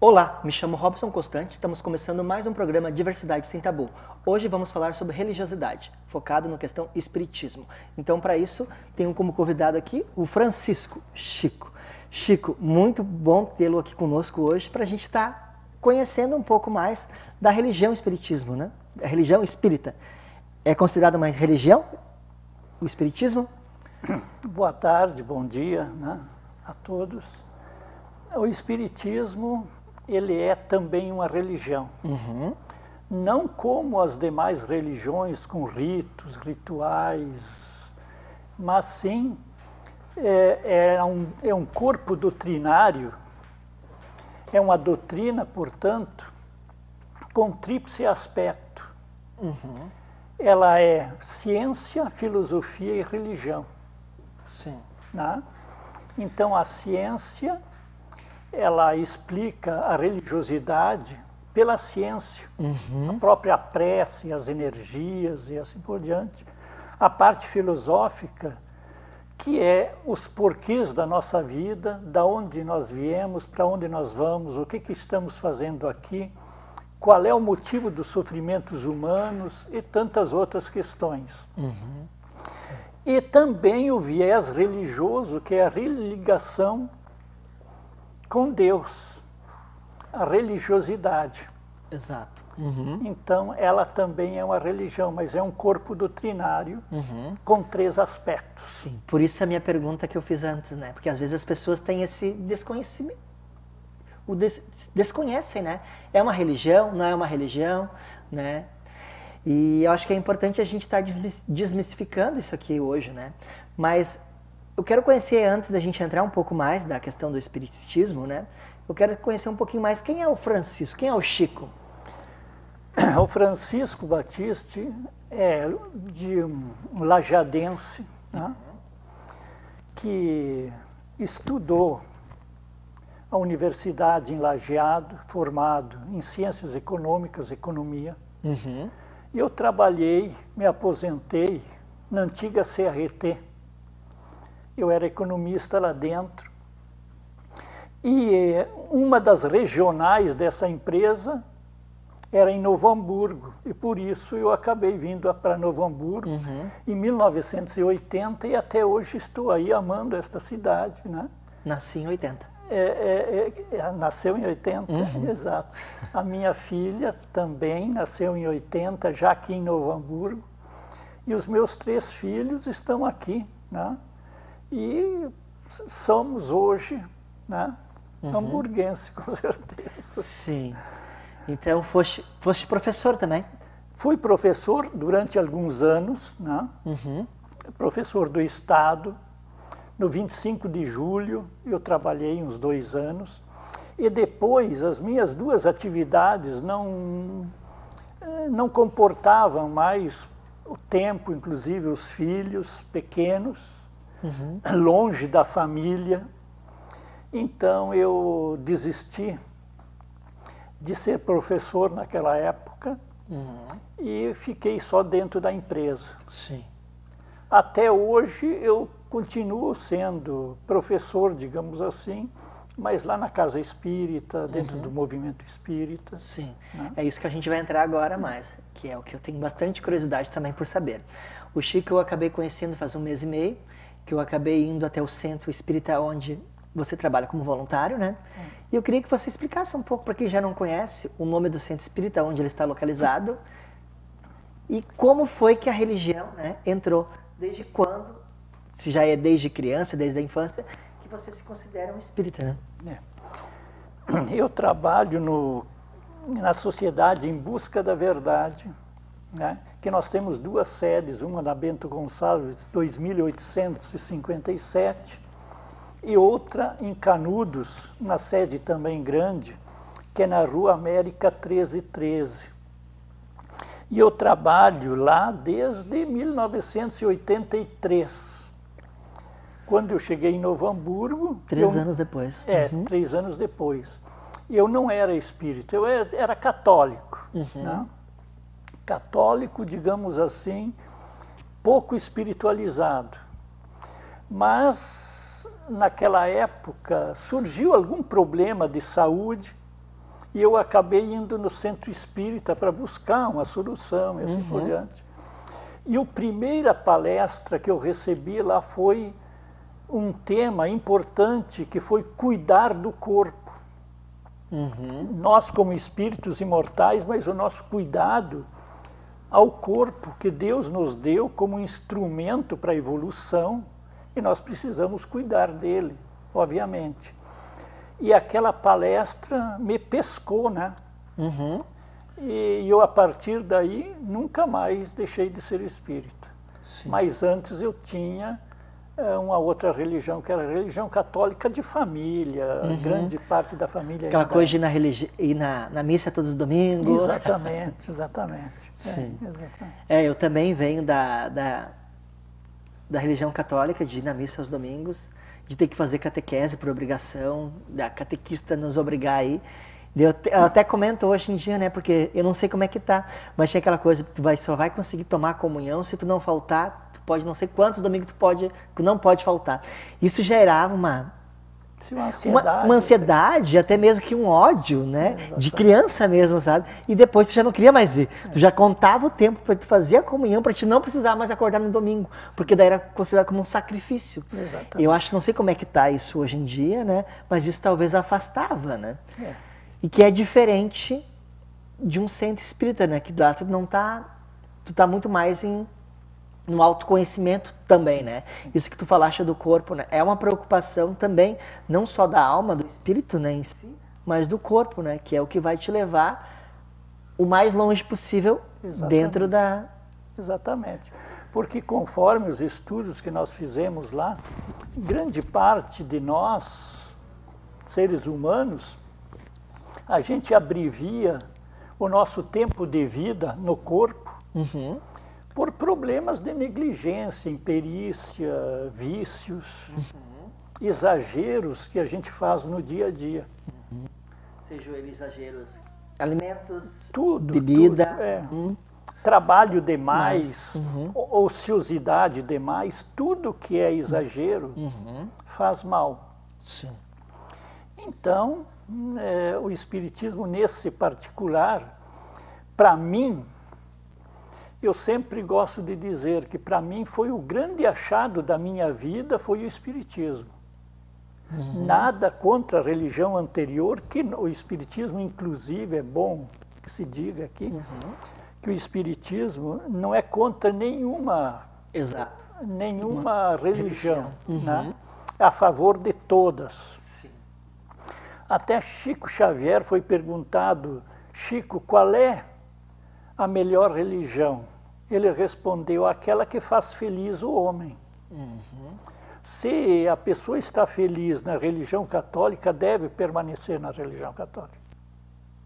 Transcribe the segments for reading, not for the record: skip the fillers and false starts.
Olá, me chamo Robson Constante, estamos começando mais um programa Diversidade Sem Tabu. Hoje vamos falar sobre religiosidade, focado na questão espiritismo. Então, para isso, tenho como convidado aqui o Francisco Chico. Chico, muito bom tê-lo aqui conosco hoje para a gente estar conhecendo um pouco mais da religião espiritismo, né? A religião espírita. É considerada uma religião, o espiritismo? Boa tarde, bom dia, né, a todos. O espiritismo, ele é também uma religião. Não como as demais religiões, com ritos, rituais, mas sim é um corpo doutrinário, é uma doutrina, portanto, com tríplice aspecto. Ela é ciência, filosofia e religião. Sim. Né? Então, a ciência, ela explica a religiosidade pela ciência, a própria prece, as energias e assim por diante. A parte filosófica, que é os porquês da nossa vida, da onde nós viemos, para onde nós vamos, o que estamos fazendo aqui, qual é o motivo dos sofrimentos humanos e tantas outras questões. E também o viés religioso, que é a religação com Deus, a religiosidade. Exato. Então, ela também é uma religião, mas é um corpo doutrinário com três aspectos. Sim, por isso a minha pergunta que eu fiz antes, né? Porque às vezes as pessoas têm esse desconhecimento, desconhecem, né? É uma religião, não é uma religião, né? E eu acho que é importante a gente estar desmistificando isso aqui hoje, né? Mas eu quero conhecer, antes da gente entrar um pouco mais da questão do espiritismo, né? Eu quero conhecer um pouquinho mais quem é o Francisco, quem é o Chico? O Francisco Batiste é de um lajadense, né? Que estudou a universidade em Lajeado, formado em Ciências Econômicas, Economia. E eu trabalhei, me aposentei na antiga CRT. Eu era economista lá dentro. E uma das regionais dessa empresa era em Novo Hamburgo. E por isso eu acabei vindo para Novo Hamburgo em 1980 e até hoje estou aí amando esta cidade, né? Nasci em 80. Nasceu em 80, exato. A minha filha também nasceu em 80, já aqui em Novo Hamburgo. E os meus 3 filhos estão aqui, né? E somos hoje, né, hamburguense, com certeza. Sim. Então, foste professor também? Fui professor durante alguns anos, né? Professor do Estado. No 25 de julho, eu trabalhei uns 2 anos. E depois, as minhas 2 atividades não comportavam mais o tempo, inclusive os filhos pequenos, longe da família. Então, eu desisti de ser professor naquela época e fiquei só dentro da empresa. Sim. Até hoje eu continuo sendo professor, digamos assim, mas lá na Casa Espírita, dentro do movimento espírita. Sim, né? É isso que a gente vai entrar agora mais, que é o que eu tenho bastante curiosidade também por saber. O Chico eu acabei conhecendo faz 1 mês e meio, que eu acabei indo até o centro espírita onde você trabalha como voluntário, né? E eu queria que você explicasse um pouco para quem já não conhece o nome do centro espírita, onde ele está localizado, e como foi que a religião, né, entrou, desde quando, se já é desde criança, desde a infância, que você se considera um espírita, né? Eu trabalho na Sociedade em Busca da Verdade, né? Que nós temos 2 sedes, uma na Bento Gonçalves, 2857, e outra em Canudos, uma sede também grande, que é na Rua América 1313. E eu trabalho lá desde 1983. Quando eu cheguei em Novo Hamburgo... 3 anos depois. 3 anos depois. Eu não era espírita, eu era católico. Né? Católico, digamos assim, pouco espiritualizado. Mas, naquela época, surgiu algum problema de saúde E eu acabei indo no centro espírita para buscar uma solução e assim por diante. E a primeira palestra que eu recebi lá foi um tema importante, que foi cuidar do corpo. Nós como espíritos imortais, mas o nosso cuidado ao corpo que Deus nos deu como instrumento para a evolução, e nós precisamos cuidar dele, obviamente. E aquela palestra me pescou, né? E eu, a partir daí, nunca mais deixei de ser espírita. Sim. Mas antes eu tinha uma outra religião, que era a religião católica de família, grande parte da família. Aquela coisa de ir na missa todos os domingos. Exatamente, exatamente. Sim. Exatamente. Eu também venho da religião católica, de ir na missa aos domingos, de ter que fazer catequese por obrigação, da catequista nos obrigar aí. Eu até comento hoje em dia, né, porque eu não sei como é que tá, mas tinha aquela coisa, tu só vai conseguir tomar a comunhão se tu não faltar, tu pode, não sei quantos domingos tu não pode faltar. Isso gerava uma ansiedade, até mesmo que um ódio, né, de criança mesmo, sabe? E depois tu já não queria mais ir, tu já contava o tempo para tu fazer a comunhão, para te não precisar mais acordar no domingo, porque daí era considerado como um sacrifício. Exatamente. Eu acho, não sei como é que tá isso hoje em dia, né, mas isso talvez afastava, né? E que é diferente de um centro espírita, né? Que lá tu tá muito mais no autoconhecimento também, né? Isso que tu falaste do corpo, né? É uma preocupação também, não só da alma, do espírito, né, em si, mas do corpo, né? Que é o que vai te levar o mais longe possível dentro da... Exatamente. Porque conforme os estudos que nós fizemos lá, grande parte de nós, seres humanos, a gente abrevia o nosso tempo de vida no corpo por problemas de negligência, imperícia, vícios, exageros que a gente faz no dia a dia. Sejam eles exageros, alimentos, bebida, trabalho demais, ociosidade demais, tudo que é exagero faz mal. Sim. Então, o Espiritismo, nesse particular, para mim, eu sempre gosto de dizer que para mim foi o grande achado da minha vida, foi o Espiritismo. Nada contra a religião anterior, que o Espiritismo, inclusive, é bom que se diga aqui, que o Espiritismo não é contra nenhuma religião, né? É a favor de todas. Até Chico Xavier foi perguntado: Chico, qual é a melhor religião? Ele respondeu: aquela que faz feliz o homem. Se a pessoa está feliz na religião católica, deve permanecer na religião católica.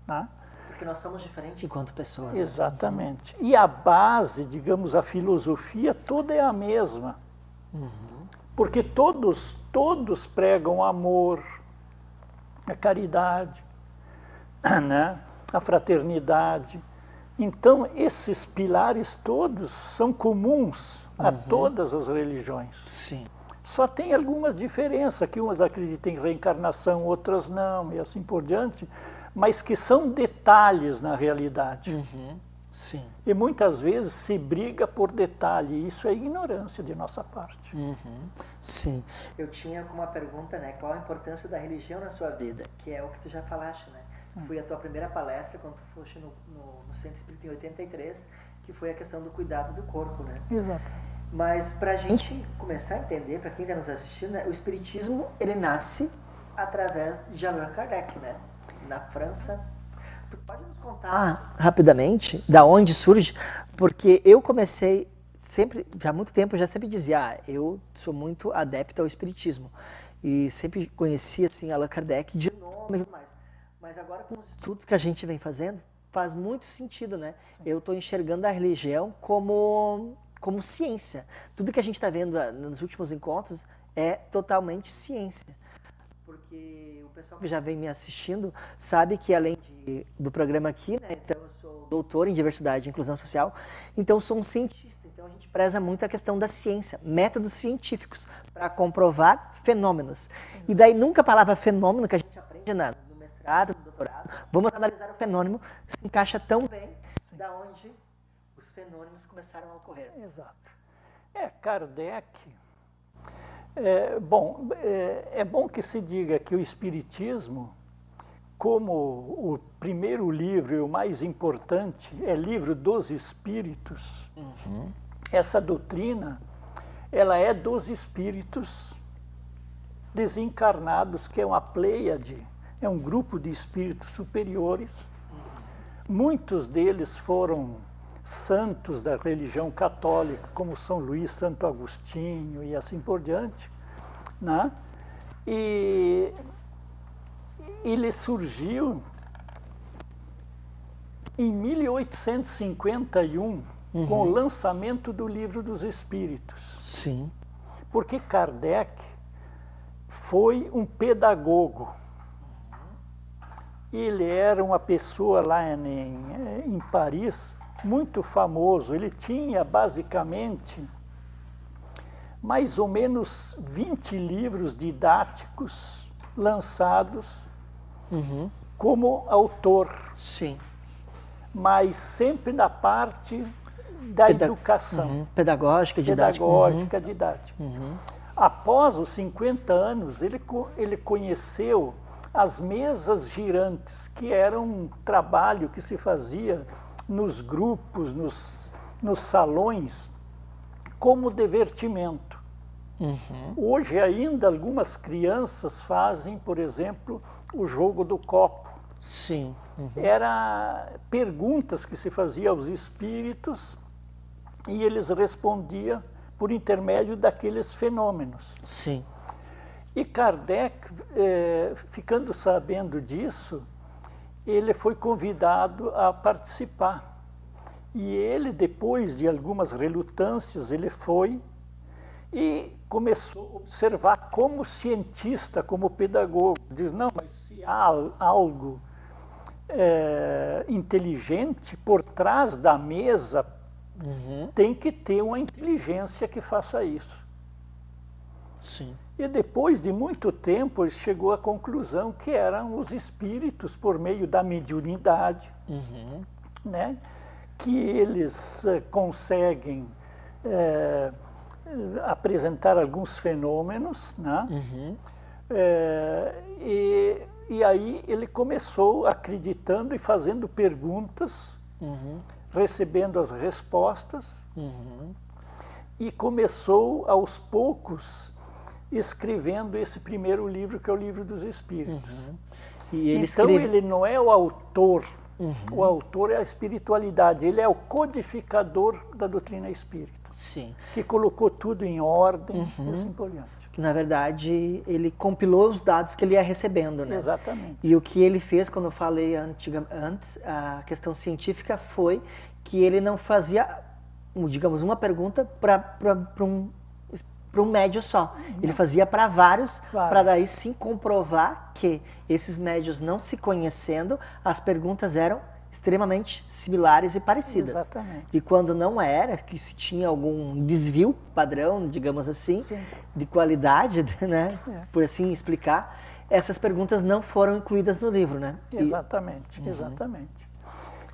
Né? Porque nós somos diferentes enquanto pessoas. Exatamente. E a base, digamos, a filosofia toda é a mesma. Porque todos pregam amor, a caridade, né? A fraternidade. Então, esses pilares todos são comuns a todas as religiões. Sim. Só tem algumas diferenças, que umas acreditam em reencarnação, outras não, e assim por diante, mas que são detalhes na realidade. Sim. E muitas vezes se briga por detalhe, e isso é ignorância de nossa parte. Sim. Eu tinha uma pergunta, né? Qual a importância da religião na sua vida? Que é o que tu já falaste, né? Foi a tua primeira palestra quando tu foste no Centro Espírita em 83, que foi a questão do cuidado do corpo, né? Exato. Mas pra gente começar a entender, para quem está nos assistindo, né? O Espiritismo, ele nasce através de Allan Kardec, né? Na França. Tu pode nos contar rapidamente da onde surge? Porque eu comecei sempre, já há muito tempo, eu já sempre dizia, eu sou muito adepto ao espiritismo. E sempre conhecia, assim, Allan Kardec de nome e tudo mais. Mas agora, com os estudos que a gente vem fazendo, faz muito sentido, né? Eu estou enxergando a religião como ciência. Tudo que a gente está vendo nos últimos encontros é totalmente ciência. Porque o pessoal que já vem me assistindo sabe que, além do programa aqui, né? Então, eu sou doutor em diversidade e inclusão social, então eu sou um cientista. Então, a gente preza muito a questão da ciência, métodos científicos, para comprovar fenômenos. E daí, nunca a palavra fenômeno que a gente aprende no mestrado mestrado, no doutorado, vamos analisar o fenômeno, se encaixa tão bem da onde os fenômenos começaram a ocorrer. Exato. Kardec... É bom que se diga que o Espiritismo, como o primeiro livro e o mais importante é Livro dos Espíritos, essa doutrina, ela é dos espíritos desencarnados, que é uma pleiade, é um grupo de espíritos superiores. Muitos deles foram santos da religião católica, como São Luís, Santo Agostinho e assim por diante, né? E ele surgiu em 1851, com o lançamento do Livro dos Espíritos. Sim. Porque Kardec foi um pedagogo. Ele era uma pessoa lá em Paris, muito famoso. Ele tinha, basicamente, mais ou menos 20 livros didáticos lançados como autor. Sim. Mas sempre na parte da educação. Pedagógica, didática. Pedagógica, didática. Após os 50 anos, ele conheceu as mesas girantes, que eram um trabalho que se fazia nos grupos, nos salões, como divertimento. Hoje ainda algumas crianças fazem, por exemplo, o jogo do copo. Sim. Era perguntas que se fazia aos espíritos e eles respondiam por intermédio daqueles fenômenos. Sim. E Kardec, ficando sabendo disso, ele foi convidado a participar. E ele, depois de algumas relutâncias, ele foi e começou a observar como cientista, como pedagogo. Diz, não, mas se há algo inteligente por trás da mesa, tem que ter uma inteligência que faça isso. Sim. E depois de muito tempo, ele chegou à conclusão que eram os espíritos, por meio da mediunidade, né, que eles conseguem apresentar alguns fenômenos, né, e aí ele começou acreditando e fazendo perguntas, recebendo as respostas, e começou aos poucos escrevendo esse primeiro livro, que é o Livro dos Espíritos. E ele então ele não é o autor, o autor é a espiritualidade, ele é o codificador da doutrina espírita. Sim. Que colocou tudo em ordem e assim por diante. Que, na verdade, ele compilou os dados que ele ia recebendo, né? Exatamente. E o que ele fez, quando eu falei antes, a questão científica foi que ele não fazia, digamos, uma pergunta para um médio só. Ele fazia para vários, para daí sim comprovar que esses médios, não se conhecendo, as perguntas eram extremamente similares e parecidas. Exatamente. E quando não era, que se tinha algum desvio padrão, digamos assim, de qualidade, né, por assim explicar, essas perguntas não foram incluídas no livro, né? Exatamente, exatamente.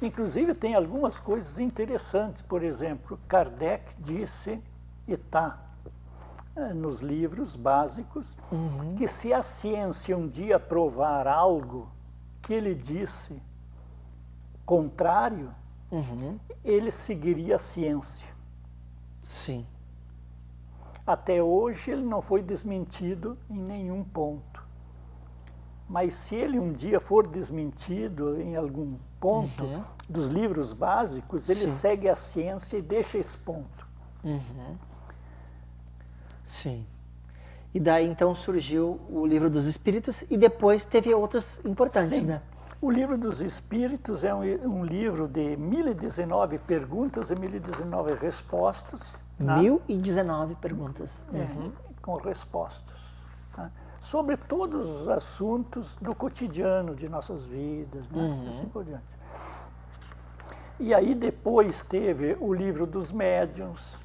Inclusive tem algumas coisas interessantes. Por exemplo, Kardec disse, e está nos livros básicos, que se a ciência um dia provar algo que ele disse contrário, ele seguiria a ciência. Sim. Até hoje ele não foi desmentido em nenhum ponto. Mas se ele um dia for desmentido em algum ponto dos livros básicos, ele segue a ciência e deixa esse ponto. Sim. E daí então surgiu o Livro dos Espíritos e depois teve outros importantes, né? O Livro dos Espíritos é um livro de 1019 perguntas e 1019 respostas. 1019 perguntas. Com respostas. Tá? Sobre todos os assuntos do cotidiano de nossas vidas, né? Assim por diante. E aí depois teve o Livro dos Médiuns,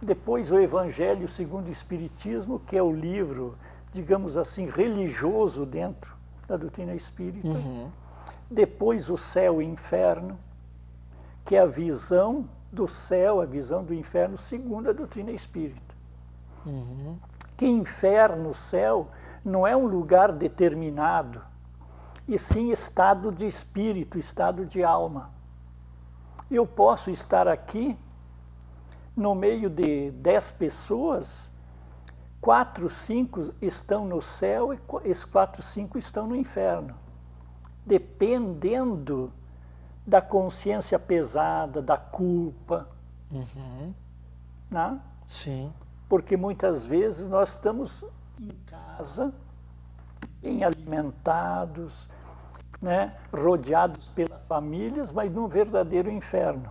depois o Evangelho segundo o Espiritismo, que é o livro, digamos assim, religioso dentro da doutrina espírita. Depois o céu e o inferno, que é a visão do céu, a visão do inferno, segundo a doutrina espírita. Que inferno, céu, não é um lugar determinado, e sim estado de espírito, estado de alma. Eu posso estar aqui, no meio de 10 pessoas, 4, 5 estão no céu e esses 4, 5 estão no inferno. Dependendo da consciência pesada, da culpa. Né? Sim. Porque muitas vezes nós estamos em casa, bem alimentados, né? Rodeados pelas famílias, mas num verdadeiro inferno.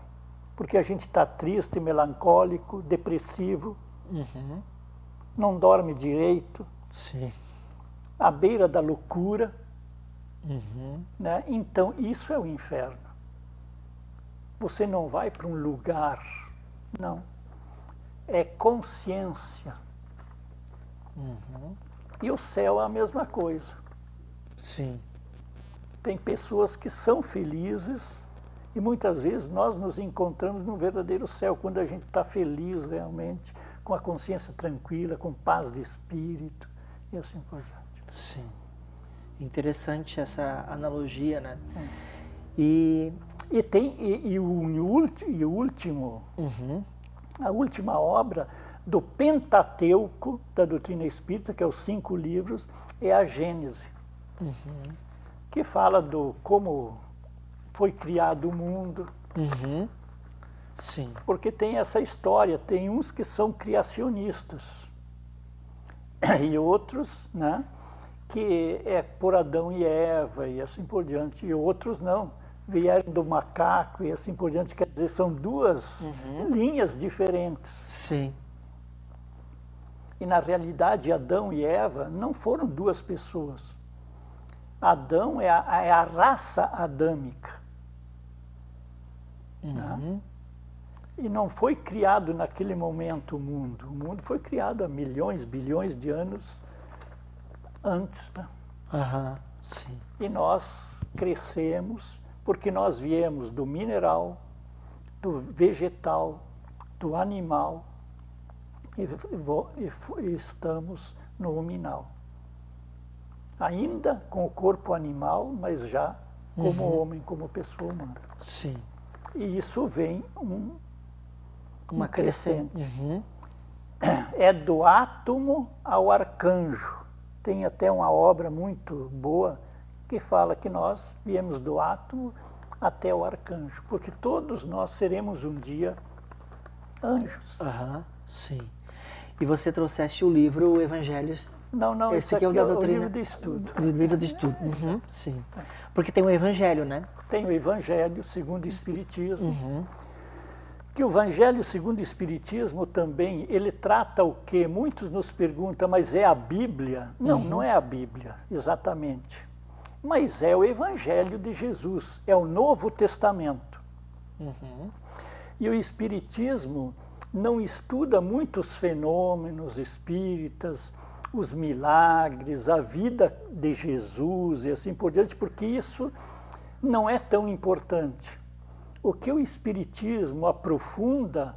Porque a gente está triste, melancólico, depressivo, não dorme direito, Sim. à beira da loucura. Né? Então, isso é o inferno. Você não vai para um lugar, não. É consciência. E o céu é a mesma coisa. Sim. Tem pessoas que são felizes e muitas vezes nós nos encontramos no verdadeiro céu, quando a gente está feliz realmente, com a consciência tranquila, com paz de espírito e assim por diante. Sim. Interessante essa analogia, né? E o último, a última obra do Pentateuco da doutrina espírita, que é os 5 livros, é a Gênese, que fala do como foi criado o mundo. Sim. Porque tem essa história, tem uns que são criacionistas e outros, né, que é por Adão e Eva e assim por diante, e outros não, vieram do macaco e assim por diante, quer dizer, são duas linhas diferentes. Sim. E na realidade Adão e Eva não foram 2 pessoas. Adão é a raça adâmica. Né? E não foi criado naquele momento o mundo. O mundo foi criado há milhões, bilhões de anos antes. Né? Sim. E nós crescemos porque nós viemos do mineral, do vegetal, do animal e estamos no hominal. Ainda com o corpo animal, mas já como homem, como pessoa humana. Sim. E isso vem Uma crescente. É do átomo ao arcanjo. Tem até uma obra muito boa que fala que nós viemos do átomo até o arcanjo, porque todos nós seremos um dia anjos. Sim. E você trouxeste o livro, o Evangelho... Não, esse aqui é o da doutrina. livro de estudo. Do livro de estudo. Sim. Porque tem o Evangelho, né? Tem o Evangelho segundo o Espiritismo. Que o Evangelho segundo o Espiritismo também, ele trata o que muitos nos perguntam, mas é a Bíblia? Não, não é a Bíblia, exatamente. Mas é o Evangelho de Jesus, é o Novo Testamento. E o Espiritismo não estuda muitos fenômenos espíritas, os milagres, a vida de Jesus e assim por diante, porque isso não é tão importante. O que o Espiritismo aprofunda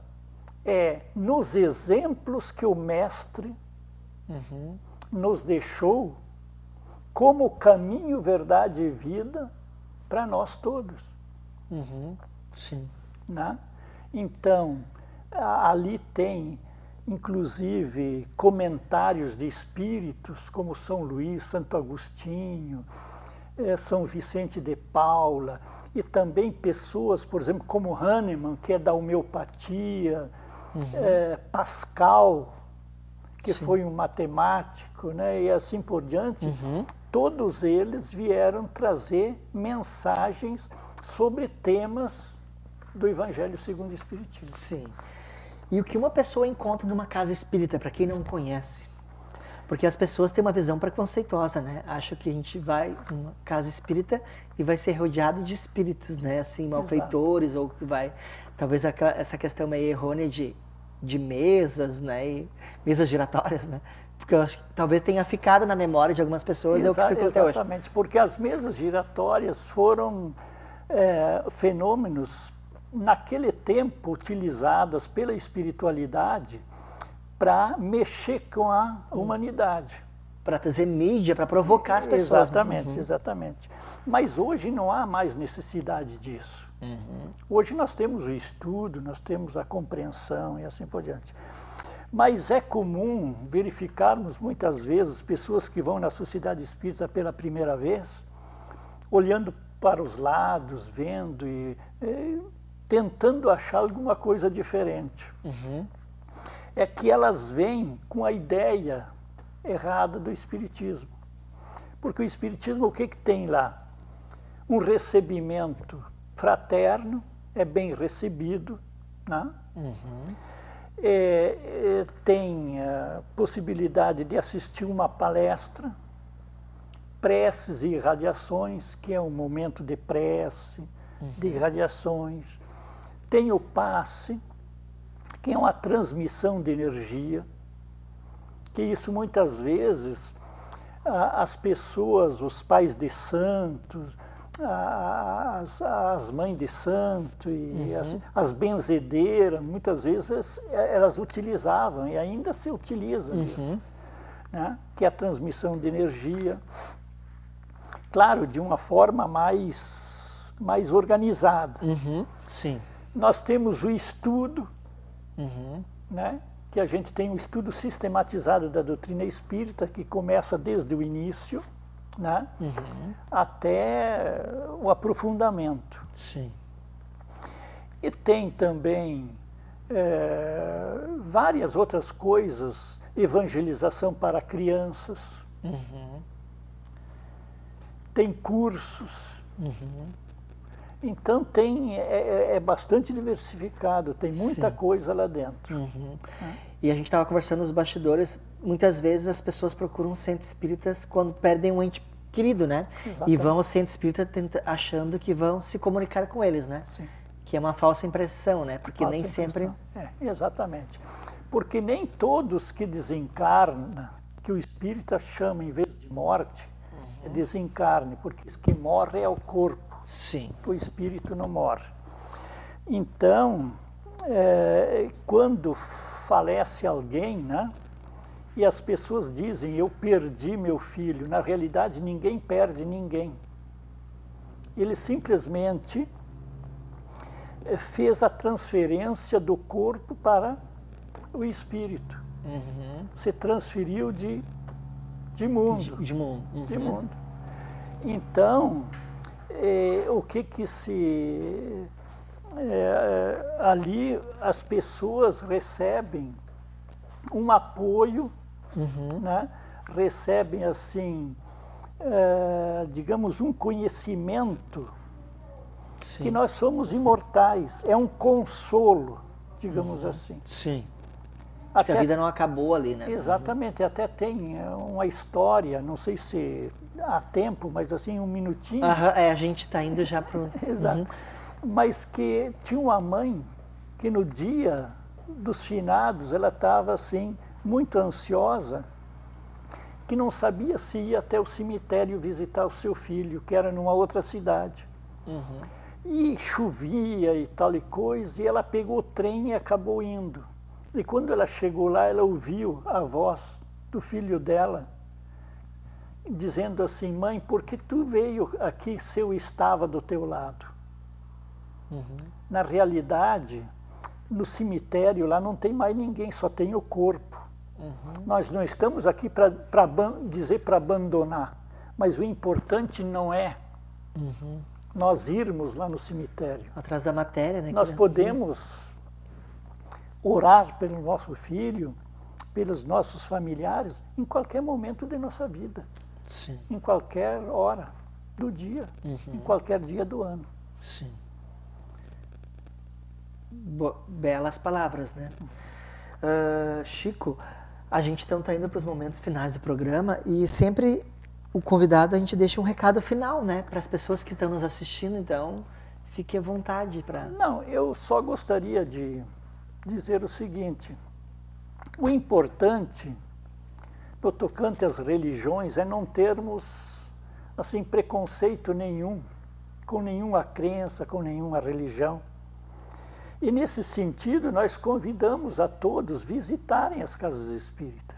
é nos exemplos que o Mestre nos deixou como caminho, verdade e vida para nós todos. Sim. Né? Então, ali tem, inclusive, comentários de espíritos como São Luís, Santo Agostinho, São Vicente de Paula, e também pessoas, por exemplo, como Hahnemann, que é da homeopatia, Pascal, que foi um matemático, né, e assim por diante. Todos eles vieram trazer mensagens sobre temas do Evangelho segundo o Espiritismo. Sim. E o que uma pessoa encontra numa casa espírita, para quem não conhece? Porque as pessoas têm uma visão preconceituosa, né? Acham que a gente vai numa casa espírita e vai ser rodeado de espíritos, né? Assim, malfeitores, ou que vai... Talvez essa questão meio errônea de mesas, né? E mesas giratórias, né? Porque eu acho que talvez tenha ficado na memória de algumas pessoas, é o que circula até hoje. Exatamente, porque as mesas giratórias foram fenômenos, naquele tempo, utilizadas pela espiritualidade para mexer com a humanidade. Para trazer mídia, para provocar as pessoas. Exatamente, né? exatamente. Mas hoje não há mais necessidade disso. Hoje nós temos o estudo, nós temos a compreensão e assim por diante. Mas é comum verificarmos muitas vezes pessoas que vão na sociedade espírita pela primeira vez, olhando para os lados, vendo e tentando achar alguma coisa diferente. É que elas vêm com a ideia errada do Espiritismo. Porque o Espiritismo, o que tem lá? Um recebimento fraterno, é bem recebido, né? Tem a possibilidade de assistir uma palestra, preces e irradiações, que é um momento de prece, de irradiações. Tem o passe, que é uma transmissão de energia, que isso muitas vezes as pessoas, os pais de santos, as mães de santo e as benzedeiras, muitas vezes elas utilizavam e ainda se utiliza isso, né? Que é a transmissão de energia, claro, de uma forma mais organizada. Sim. Nós temos o estudo, né? Que a gente tem um estudo sistematizado da doutrina espírita, que começa desde o início, né? Até o aprofundamento. Sim. E tem também várias outras coisas, evangelização para crianças, tem cursos. Então tem, é bastante diversificado, tem muita coisa lá dentro. E a gente estava conversando nos bastidores, muitas vezes as pessoas procuram centros espíritas quando perdem um ente querido, né? Exatamente. E vão ao centro espírita achando que vão se comunicar com eles, né? Sim. Que é uma falsa impressão, né? Porque Falsa nem sempre... exatamente. Porque nem todos que desencarnam, que o espírita chama em vez de morte, é desencarne, porque que morre é o corpo. Sim. O espírito não morre. Então, quando falece alguém, né? E as pessoas dizem, eu perdi meu filho. Na realidade, ninguém perde ninguém. Ele simplesmente fez a transferência do corpo para o espírito. Se transferiu de mundo. De mundo. De mundo. Então, o que se... ali as pessoas recebem um apoio, né? Recebem assim, digamos, um conhecimento que nós somos imortais, é um consolo, digamos assim. Sim. Acho que a vida não acabou ali, né? Exatamente, até tem uma história, não sei se há tempo, mas assim, um minutinho. A gente está indo já para o... Exato. Mas que tinha uma mãe que no dia dos finados ela estava assim, muito ansiosa, que não sabia se ia até o cemitério visitar o seu filho, que era numa outra cidade. E chovia e tal e coisa, e ela pegou o trem e acabou indo. E quando ela chegou lá, ela ouviu a voz do filho dela, dizendo assim, mãe, por que tu veio aqui se eu estava do teu lado? Na realidade, no cemitério lá não tem mais ninguém, só tem o corpo. Nós não estamos aqui para dizer para abandonar, mas o importante não é nós irmos lá no cemitério. Atrás da matéria, né? Nós podemos orar pelo nosso filho, pelos nossos familiares, em qualquer momento de nossa vida. Sim. Em qualquer hora do dia, em qualquer dia do ano. Sim. Belas palavras, né? Chico, a gente então está indo para os momentos finais do programa e sempre o convidado a gente deixa um recado final, né? Para as pessoas que estão nos assistindo, então fique à vontade para... Não, eu só gostaria de dizer o seguinte, o importante no tocante às religiões, é não termos assim preconceito nenhum, com nenhuma crença, com nenhuma religião. E nesse sentido, nós convidamos a todos visitarem as casas espíritas.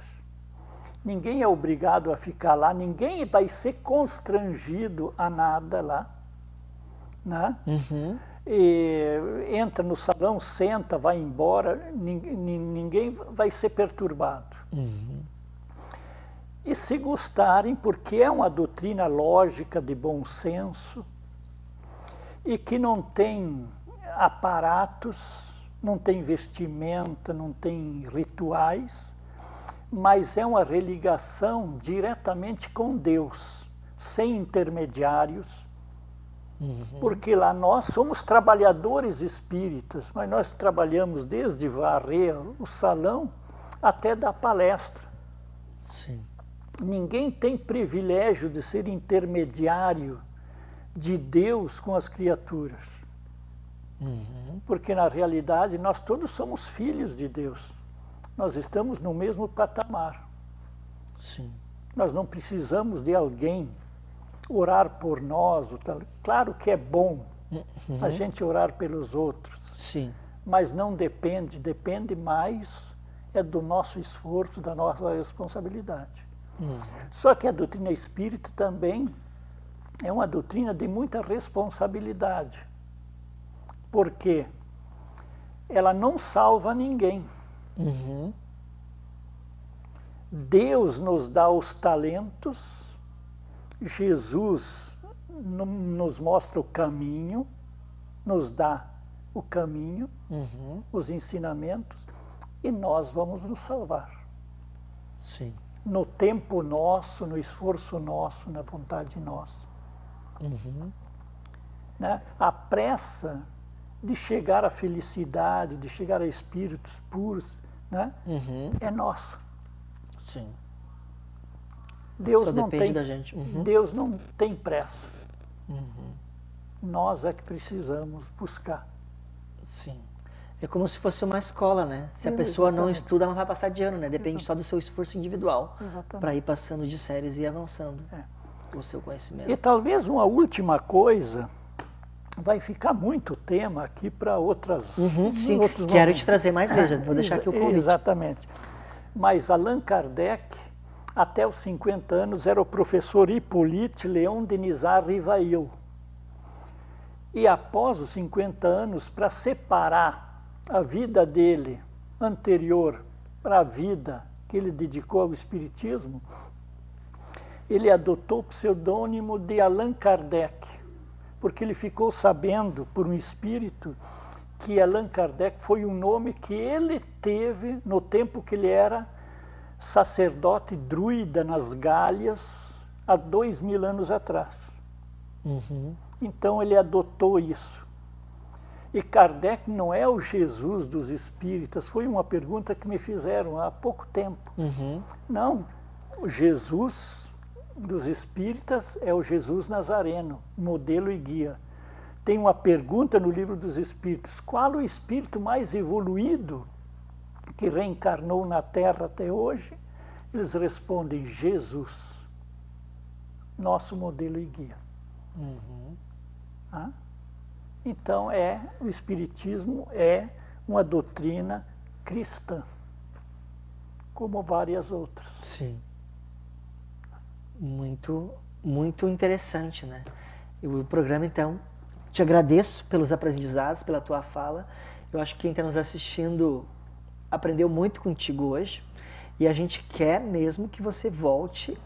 Ninguém é obrigado a ficar lá, ninguém vai ser constrangido a nada lá, né? Uhum. E entra no salão, senta, vai embora, ninguém vai ser perturbado. Uhum. E se gostarem, porque é uma doutrina lógica, de bom senso, e que não tem aparatos, não tem vestimenta, não tem rituais, mas é uma religação diretamente com Deus, sem intermediários. Uhum. Porque lá nós somos trabalhadores espíritas, mas nós trabalhamos desde varrer o salão até dar palestra. Sim. Ninguém tem privilégio de ser intermediário de Deus com as criaturas. Uhum. Porque na realidade nós todos somos filhos de Deus. Nós estamos no mesmo patamar. Sim. Nós não precisamos de alguém orar por nós. Claro que é bom a gente orar pelos outros. Sim. Mas não depende, depende mais é do nosso esforço, da nossa responsabilidade. Só que a doutrina espírita também é uma doutrina de muita responsabilidade, porque ela não salva ninguém. Uhum. Deus nos dá os talentos, Jesus nos mostra o caminho, nos dá o caminho, Uhum. os ensinamentos, e nós vamos nos salvar. Sim. No tempo nosso, no esforço nosso, na vontade nossa. Uhum. Né? A pressa de chegar à felicidade, de chegar a espíritos puros, né? Uhum. É nossa. Sim. Deus Só não depende tem, da gente. Uhum. Deus não tem pressa. Uhum. Nós é que precisamos buscar. Sim. É como se fosse uma escola, né? Se a pessoa não Exatamente. estuda, ela não vai passar de ano, né? Depende só do seu esforço individual Exatamente. para ir passando de séries e avançando É. o seu conhecimento. E talvez uma última coisa, vai ficar muito tema aqui para outras Uhum, sim, outros quero momentos. te trazer mais vezes, vou deixar aqui o convite. Exatamente. Mas Allan Kardec, até os 50 anos, era o professor Hippolyte Léon Denisard Rivail. E após os 50 anos, para separar a vida dele anterior para a vida que ele dedicou ao Espiritismo, ele adotou o pseudônimo de Allan Kardec, porque ele ficou sabendo por um espírito que Allan Kardec foi um nome que ele teve no tempo que ele era sacerdote druida nas Gálias, há 2000 anos atrás. Uhum. Então ele adotou isso. E Kardec não é o Jesus dos espíritas, foi uma pergunta que me fizeram há pouco tempo. Uhum. Não, o Jesus dos espíritas é o Jesus Nazareno, modelo e guia. Tem uma pergunta no livro dos espíritos: qual o espírito mais evoluído que reencarnou na Terra até hoje? Eles respondem: Jesus, nosso modelo e guia. Uhum. Ah? Então, o Espiritismo é uma doutrina cristã, como várias outras. Sim. Muito, muito interessante, né? E o programa, então, te agradeço pelos aprendizados, pela tua fala. Eu acho que quem está nos assistindo aprendeu muito contigo hoje. E a gente quer mesmo que você volte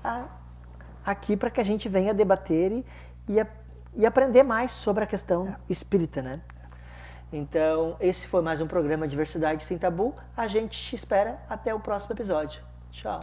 aqui para que a gente venha debater e aprender mais sobre a questão espírita, né? Então, esse foi mais um programa Diversidade Sem Tabu. A gente te espera até o próximo episódio. Tchau.